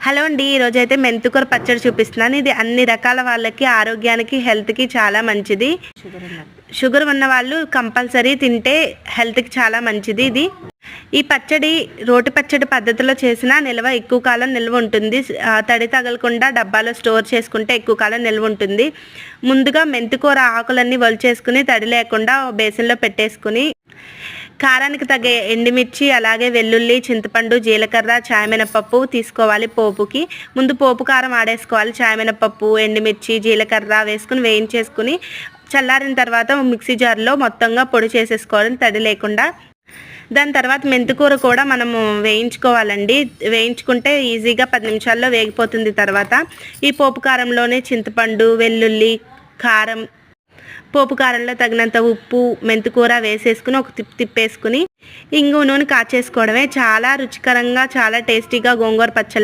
Hello అండి, ఈరోజైతే మెంతికూర పచ్చడి చూపిస్తున్నాను. ఇది అన్ని రకాల వాళ్ళకి, ఆరోగ్యానికి, హెల్త్కి చాలా మంచిది. షుగర్ ఉన్న వాళ్ళు కంపల్సరీ తింటే హెల్త్కి చాలా మంచిది. ఈ పచ్చడి రోటి పచ్చడి పద్ధతిలో చేసినా ఎక్కువ కాలం నిల్వ ఉంటుంది. తడి తగలకుండా డబ్బాలో స్టోర్ చేసుకుంటే ఎక్కువ కాలం నిల్వ ఉంటుంది. ముందుగా మెంతికూర ఆకులన్నీ ఒలిచేసుకుని తడి లేకుండా బేసిన్లో పెట్టేసుకుని కారానికి తగ్గ ఎండుమిర్చి, అలాగే వెల్లుల్లి, చింతపండు, జీలకర్ర, చాయమినపప్పు తీసుకోవాలి. పోపుకి ముందు పోపు కారం ఆడేసుకోవాలి. చాయమినపప్పు, ఎండుమిర్చి, జీలకర్ర వేసుకుని వేయించేసుకుని చల్లారిన తర్వాత మిక్సీ జార్లో మొత్తంగా పొడి చేసేసుకోవాలి తడి లేకుండా. దాని తర్వాత మెంతికూర కూడా మనము వేయించుకోవాలండి. వేయించుకుంటే ఈజీగా 10 నిమిషాల్లో వేగిపోతుంది. తర్వాత ఈ పోపు కారంలోనే చింతపండు, వెల్లుల్లి, కారం, పోపు కారంలో తగినంత ఉప్పు, మెంతికూర వేసేసుకుని ఒక తిప్పేసుకుని ఇంగు నూనె కాచేసుకోవడమే. చాలా రుచికరంగా, చాలా టేస్టీగా గోంగూర పచ్చడి